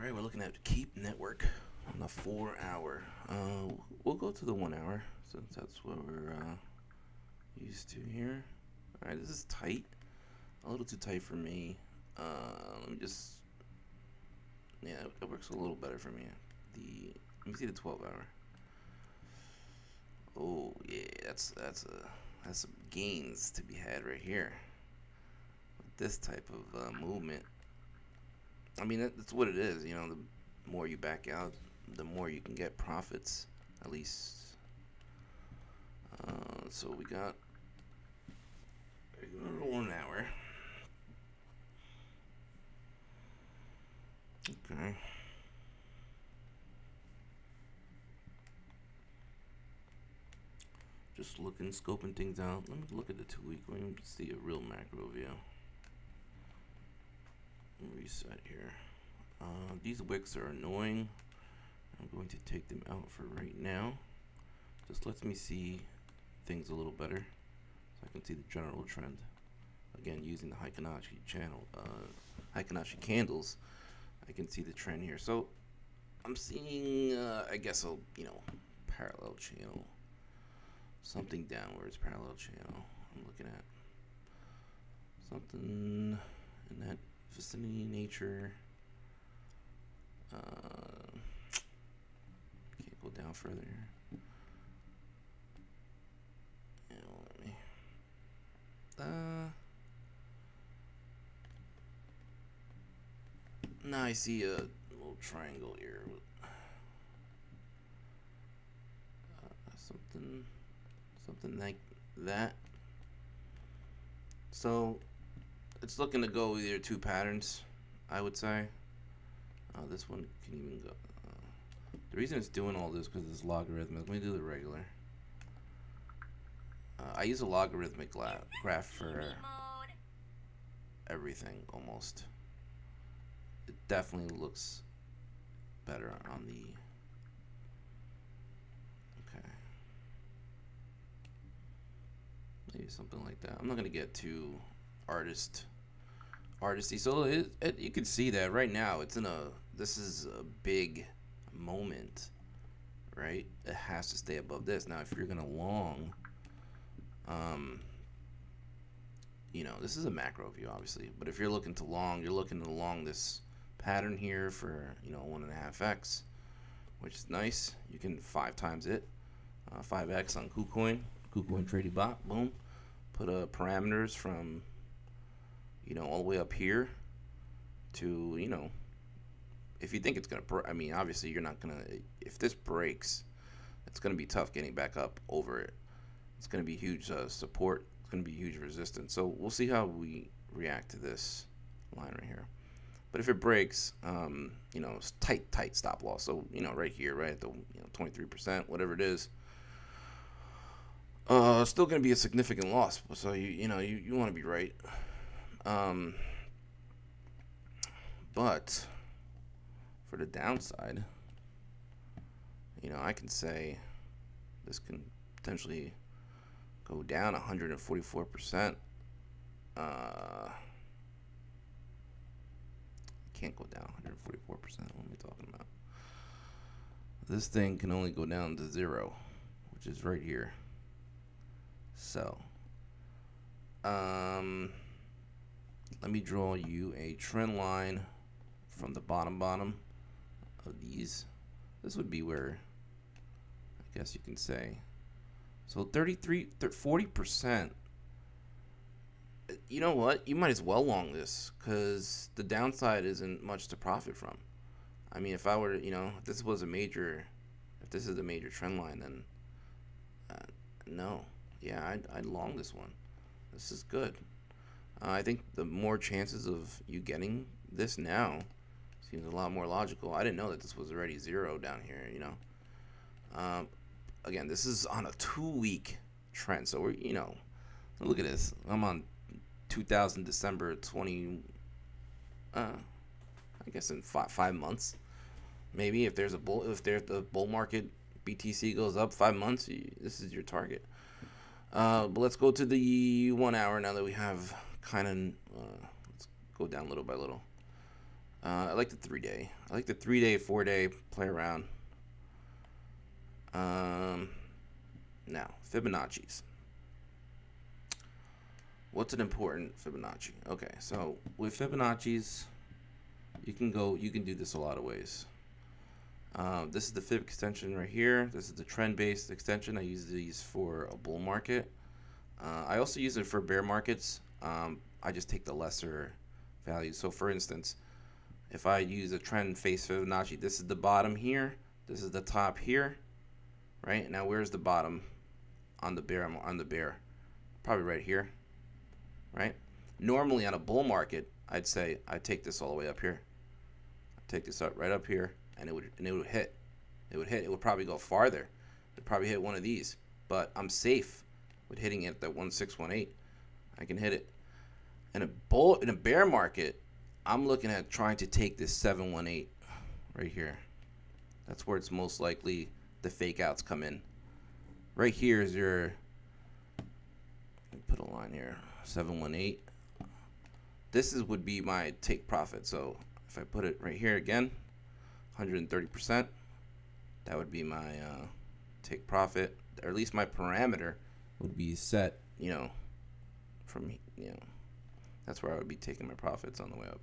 Alright, we're looking at Keep Network on the 4 hour. We'll go to the 1 hour since that's what we're used to here. Alright, this is tight. A little too tight for me. Let me just... Yeah, it works a little better for me. Let me see the 12 hour. Oh, yeah, that's some gains to be had right here. With this type of movement. I mean, that's what it is, you know, the more you back out, the more you can get profits, at least. So we got 1 hour. Okay. Just looking, scoping things out. Let me look at the 2 week. Let me see a real macro view. Reset here. These wicks are annoying. I'm going to take them out for right now. Just lets me see things a little better, so I can see the general trend. Again, using the Heikinashi channel, Heikinashi candles, I can see the trend here. So I'm seeing, I guess, a parallel channel, something downwards, parallel channel. I'm looking at something in that vicinity, nature. Can't go down further here. Let me. Now I see a little triangle here. Something like that. So it's looking to go either 2 patterns, I would say. This one can even go. The reason it's doing all this because it's logarithmic. Let me do the regular. I use a logarithmic graph for everything almost. It definitely looks better on the. Okay. Maybe something like that. I'm not gonna get too artisty. So you can see that right now it's in this is a big moment, right? It has to stay above this. Now if you're gonna long, this is a macro view obviously, but if you're looking to long, you're looking to long this pattern here for 1.5x, which is nice. You can 5 times it, 5x on KuCoin trading bot. Boom. Put parameters from all the way up here to if you think it's gonna I mean, obviously you're not gonna, if this breaks, it's gonna be tough getting back up over it. It's gonna be huge support. It's gonna be huge resistance. So we'll see how we react to this line right here. But if it breaks, it's tight stop loss. So right here, right at the 23%, whatever it is, still gonna be a significant loss. So you want to be right. But for the downside, I can say this can potentially go down 144%. Can't go down 144%. What am I talking about? This thing can only go down to 0, which is right here. So, let me draw you a trend line from the bottom of these. This would be where, I guess you can say, so 40%. You know what? You might as well long this because the downside isn't much to profit from. I mean, if I were to, if this is the major trend line, then no. Yeah, I'd long this one. This is good. I think the more chances of you getting this now seems a lot more logical. I didn't know that this was already 0 down here, Again, this is on a 2 week trend. So we're, look at this. I'm on 2000 December 20, I guess in 5 months. Maybe if there's the bull market, BTC goes up 5 months, this is your target. But let's go to the 1 hour now that we have kind of, let's go down little by little. I like the 3-day. I like the 3-day, 4-day, play around. Now, Fibonacci's. What's an important Fibonacci? Okay, so with Fibonacci's, you can do this a lot of ways. This is the Fib extension right here. This is the trend-based extension. I use these for a bull market. I also use it for bear markets. I just take the lesser value. So for instance, if I use a trend-based Fibonacci, this is the bottom here. This is the top here. Right? Now where's the bottom on the bear? On the bear. Probably right here. Right? Normally on a bull market, I'd say I'd take this all the way up here. I'd take this up right up here, and it would hit. It would hit. It would probably go farther. It'd probably hit one of these. But I'm safe with hitting it at that 1618. I can hit it. In a bear market, I'm looking at trying to take this 718 right here. That's where it's most likely the fake outs come in. Right here is your, let me put a line here, 718. This would be my take profit. So if I put it right here again, 130%, that would be my take profit, or at least my parameter would be set, from, that's where I would be taking my profits on the way up.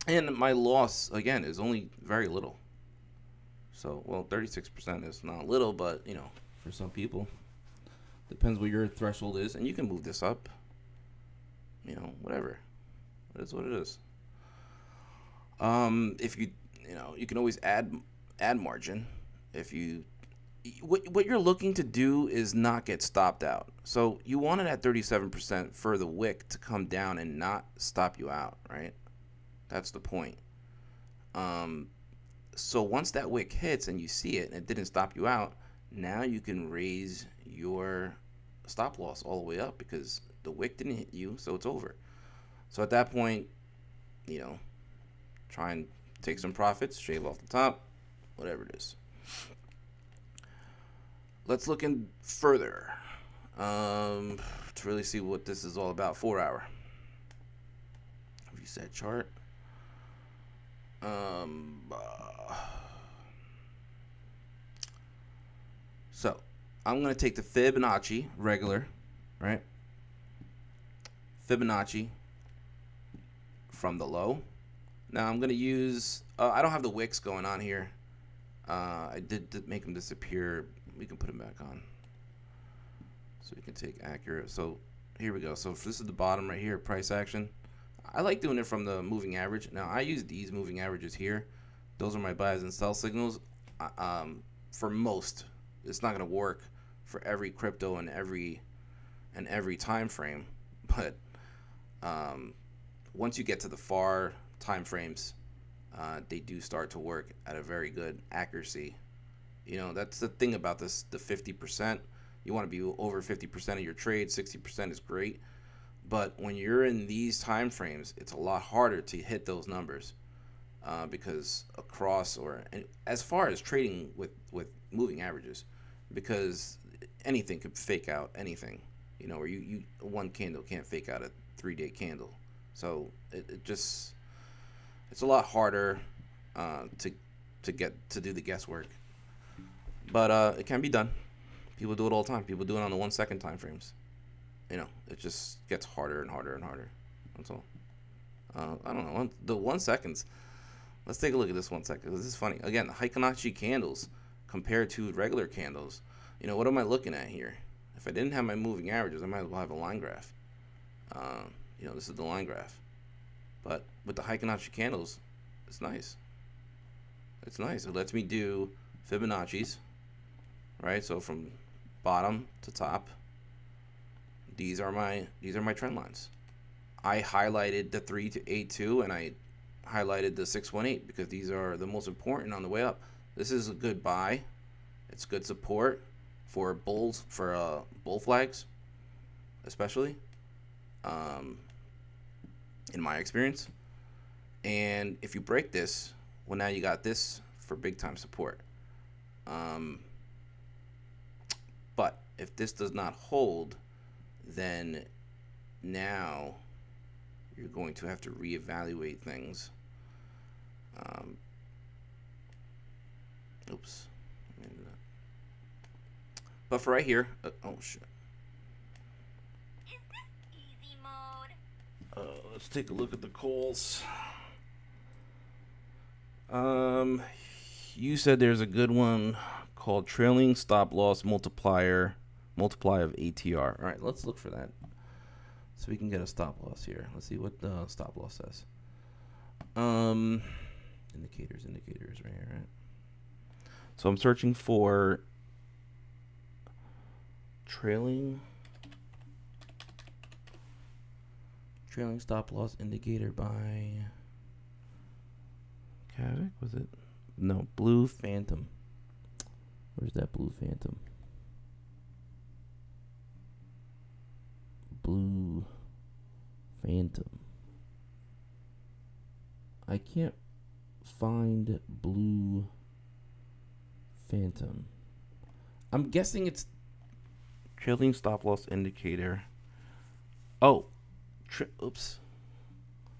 And my loss, again, is only very little. So, well, 36% is not little, but, for some people, depends what your threshold is. And you can move this up, whatever. It is what it is. If you, you can always add margin. If you, what you're looking to do is not get stopped out. So you want it at 37% for the wick to come down and not stop you out, right? That's the point. So once that wick hits and you see it and it didn't stop you out, now you can raise your stop loss all the way up because the wick didn't hit you, so it's over. So at that point, try and take some profits, shave off the top, whatever it is. Let's look in further to really see what this is all about. 4 hour. Reset chart. So I'm going to take the Fibonacci regular, right? Fibonacci from the low. Now I'm going to use, I don't have the wicks going on here. I did make them disappear. We can put them back on. So we can take accurate. So here we go. So if this is the bottom right here, price action. I like doing it from the moving average. Now I use these moving averages here. Those are my buys and sell signals. For most, it's not going to work for every crypto and every time frame. But once you get to the far time frames, they do start to work at a very good accuracy. That's the thing about this, the 50%. You want to be over 50% of your trade. 60% is great. But when you're in these time frames, it's a lot harder to hit those numbers because across as far as trading with moving averages, because anything could fake out anything, or one candle can't fake out a 3-day candle. So it's a lot harder to do the guesswork. But it can be done. People do it all the time. People do it on the 1 second time frames. It just gets harder and harder and harder. That's all. I don't know. The 1 seconds. Let's take a look at this 1 second. This is funny. Again, the Fibonacci candles compared to regular candles. What am I looking at here? If I didn't have my moving averages, I might as well have a line graph. This is the line graph. But with the Fibonacci candles, it's nice. It's nice. It lets me do Fibonacci's, right? So from bottom to top. These are my trend lines. I highlighted the 382 and I highlighted the 618 because these are the most important on the way up. This is a good buy. It's good support for bulls, for bull flags, especially, in my experience. And if you break this, well, now you got this for big time support. But if this does not hold, then now you're going to have to reevaluate things Oops. But for right here, oh shit. Is this easy mode? Let's take a look at the calls. You said there's a good one called trailing stop loss multiply of ATR. All right, let's look for that so we can get a stop loss here. Let's see what the stop loss says. Indicators right here, right? So I'm searching for trailing stop loss indicator by Kavik, was it? No, Blue Phantom. Where's that Blue Phantom? Blue Phantom. I can't find Blue Phantom. I'm guessing it's trailing stop loss indicator. Oh, oops.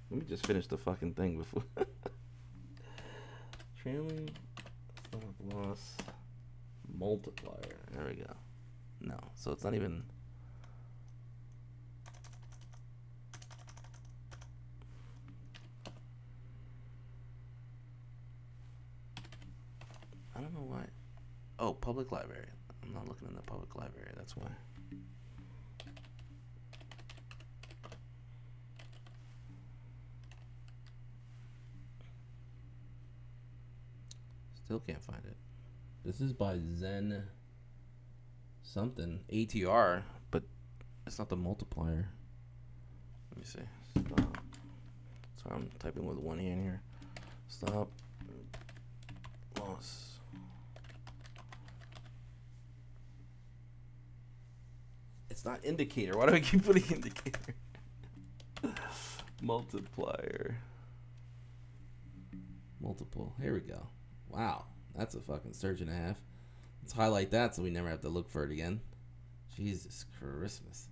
Let me just finish the fucking thing before. Trailing stop loss multiplier. There we go. No, so it's not even. I don't know why. Oh, public library. I'm not looking in the public library. That's why. Still can't find it. This is by Zen something ATR, but it's not the multiplier. Let me see. Stop. Sorry, I'm typing with one hand here. Stop loss. It's not indicator. Why do I keep putting indicator? Multiplier. Multiple. Here we go. Wow. That's a fucking surge and a half. Let's highlight that so we never have to look for it again. Jesus Christmas.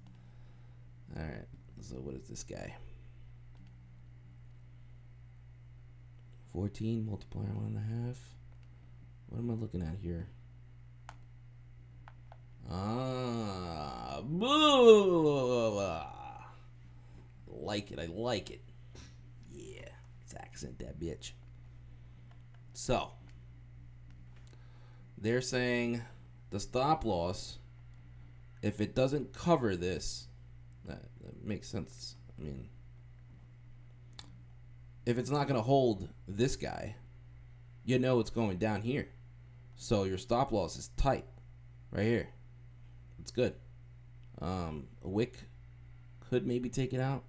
Alright. So what is this guy? 14 multiplier 1.5. What am I looking at here? Like it. I like it. Yeah. Let's accent that bitch. So, they're saying the stop loss, if it doesn't cover this, that makes sense. I mean, if it's not going to hold this guy, you know it's going down here. So your stop loss is tight right here. It's good. A wick could maybe take it out,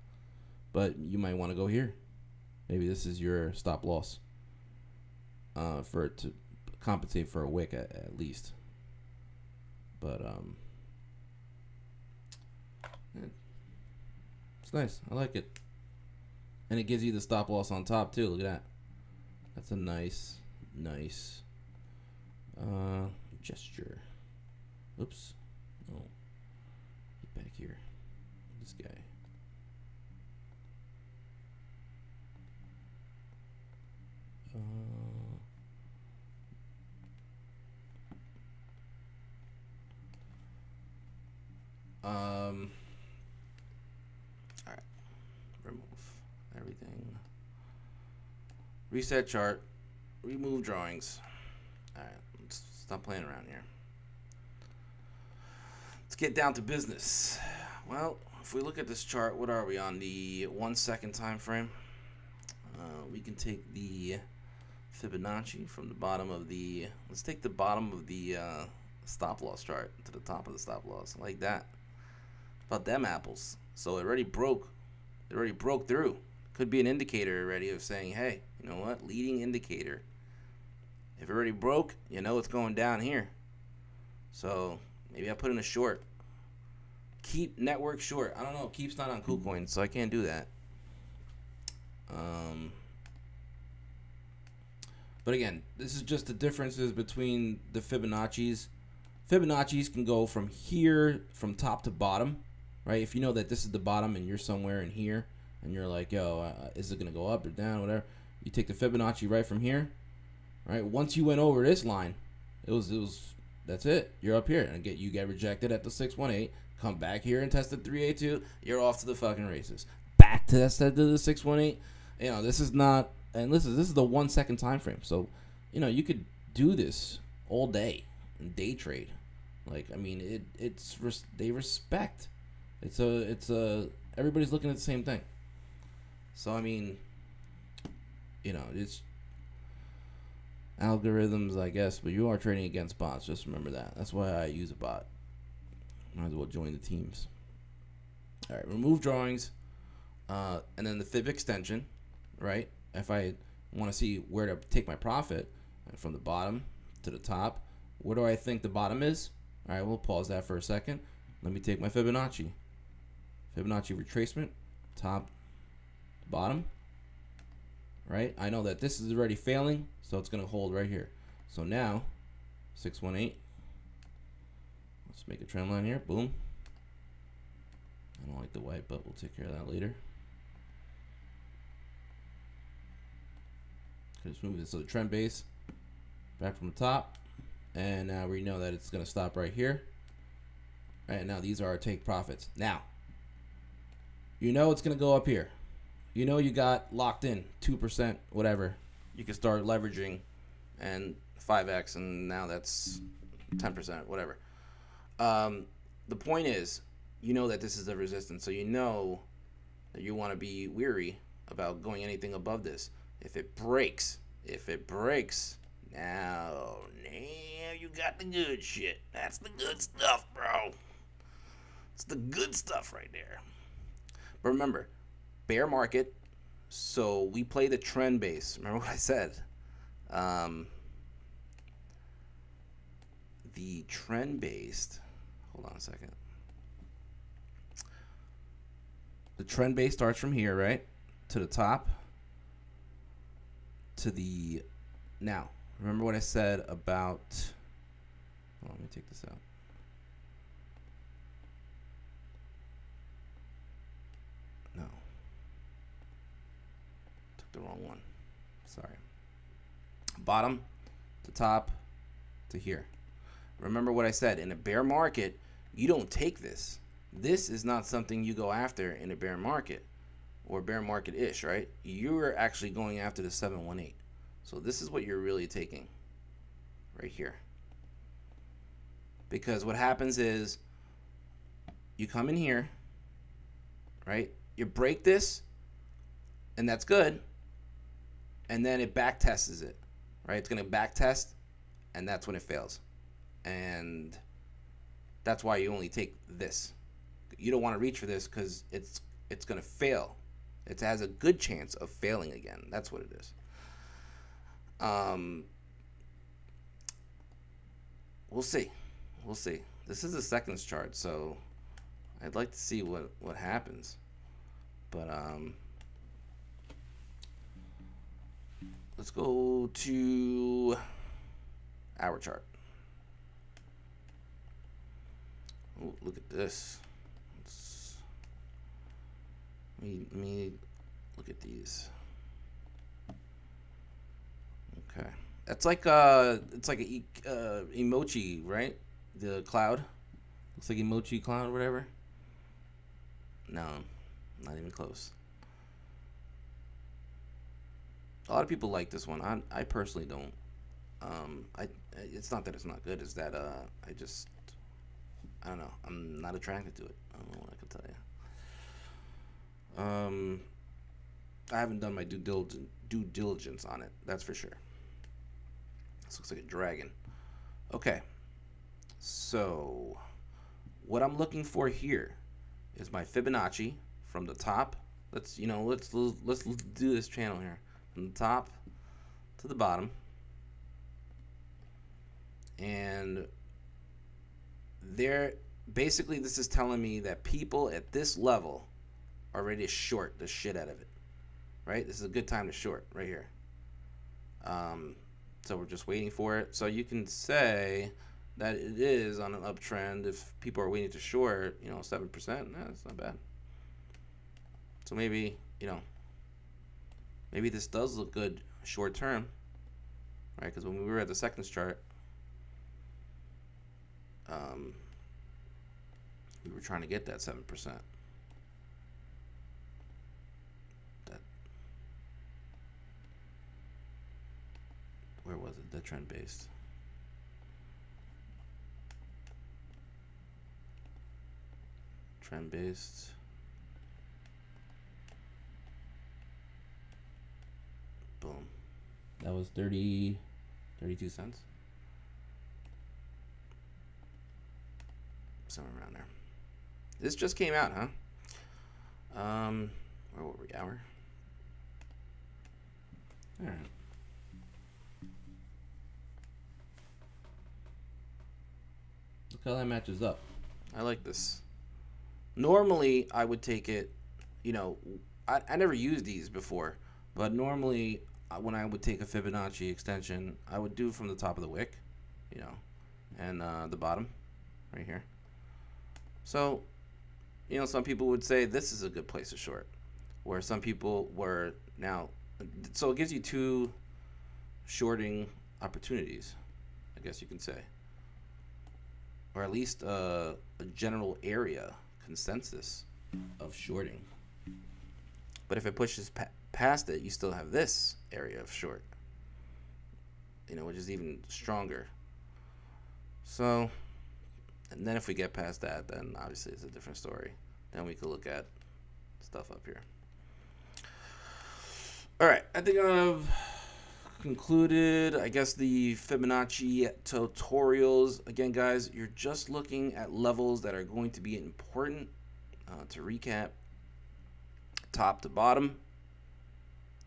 but you might want to go here. Maybe this is your stop loss for it to compensate for a wick at least. But yeah. It's nice. I like it. And it gives you the stop loss on top too. Look at that. That's a nice gesture. Oops. Oh. Get back here. This guy. Alright. Remove everything. Reset chart. Remove drawings. Alright. Let's stop playing around here. Let's get down to business. Well, if we look at this chart, what are we on? The 1 second time frame. We can take the Fibonacci from the bottom of the. Let's take the bottom of the stop loss chart to the top of the stop loss, like that. About them apples. So it already broke. It already broke through. Could be an indicator already of saying, hey, you know what? Leading indicator. If it already broke, you know it's going down here. So maybe I put in a short. Keep network short. I don't know. Keep's not on KuCoin, so I can't do that. But again, this is just the differences between the Fibonacci's. Fibonacci's can go from here, from top to bottom, right? If you know that this is the bottom and you're somewhere in here, and you're like, yo, is it going to go up or down, whatever. You take the Fibonacci right from here, right? Once you went over this line, that's it. You're up here, and you get rejected at the 618. Come back here and test the 382. You're off to the fucking races. Back to the 618. You know, this is not, and listen, this is the 1 second time frame. So, you know, you could do this all day and day trade. Like, I mean, they respect. It's everybody's looking at the same thing. So, I mean, you know, it's algorithms, I guess, but you are trading against bots. Just remember that. That's why I use a bot. Might as well join the teams. All right, remove drawings, and then the fib extension, right? If I want to see where to take my profit, from the bottom to the top, where do I think the bottom is? All right, we'll pause that for a second. Let me take my Fibonacci. Fibonacci retracement, top, bottom, right? I know that this is already failing, so it's going to hold right here. So now, 618. Let's make a trend line here. Boom. I don't like the white, but we'll take care of that later. Just move this to the trend base. Back from the top. And now we know that it's going to stop right here. All right, now these are our take profits. Now, you know it's going to go up here. You know you got locked in 2%, whatever. You can start leveraging and 5x, and now that's 10%, whatever. The point is, you know that this is a resistance, so you know that you want to be weary about going anything above this. If it breaks, now you got the good shit. That's the good stuff, bro. It's the good stuff right there. But remember, bear market, so we play the trend base. Remember what I said? The trend based, hold on a second. The trend base starts from here, right? To the top. To the, now, remember what I said about, hold on, let me take this out. No. Took the wrong one. Sorry. Bottom to top to here. Remember what I said, in a bear market, you don't take this. This is not something you go after in a bear market or bear market-ish, right? You're actually going after the 718. So this is what you're really taking right here. Because what happens is you come in here, right? You break this, and that's good. And then it back tests it, right? It's going to back test, and that's when it fails. And that's why you only take this. You don't want to reach for this because it's going to fail. It has a good chance of failing again. That's what it is. We'll see. We'll see. This is a seconds chart, so I'd like to see what happens. But let's go to our chart. Oh, look at this. Let me look at these. Okay, that's like it's like a emoji, right? The cloud looks like emoji cloud or whatever. No, not even close. A lot of people like this one. I personally don't. It's not that it's not good. It's that I don't know. I'm not attracted to it. I don't know what I can tell you. I haven't done my due diligence on it. That's for sure. This looks like a dragon. Okay. So, what I'm looking for here is my Fibonacci from the top. Let's do this channel here from the top to the bottom, and basically this is telling me that people at this level are ready to short the shit out of it, right? This is a good time to short right here. So we're just waiting for it. So you can say that it is on an uptrend if people are waiting to short, 7%. That's not bad. So maybe maybe this does look good short term, right? Because when we were at the seconds chart, we were trying to get that 7%. That, where was it? The trend based. Trend based. Boom. That was 32 cents. Somewhere around there. This just came out, huh? Where were we? Hour? All right. Look how that matches up. I like this. Normally, I would take it, you know, I never used these before, but normally when I would take a Fibonacci extension, I would do from the top of the wick, you know, and the bottom right here. So, you know, some people would say this is a good place to short, where some people were now. So it gives you two shorting opportunities, I guess you can say, or at least a general area consensus of shorting. But if it pushes past it, you still have this area of short, you know, which is even stronger. So, and then if we get past that, then obviously it's a different story. Then we could look at stuff up here. All right, I think I've concluded, I guess, the Fibonacci tutorials. Again, guys, you're just looking at levels that are going to be important. To recap, top to bottom,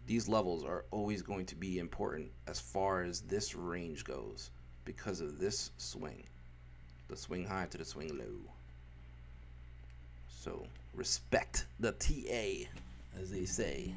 these levels are always going to be important as far as this range goes because of this swing, the swing high to the swing low. So respect the TA, as they say.